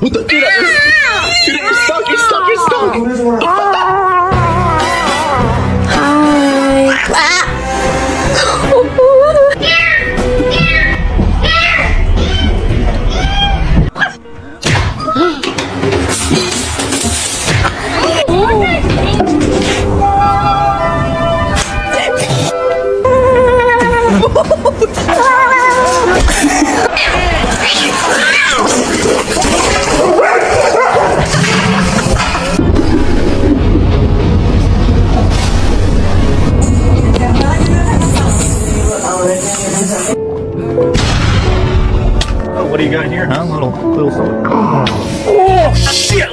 What the? Dude, you're stuck. You're stuck. You're stuck. What do you got here, huh? Little. Oh shit!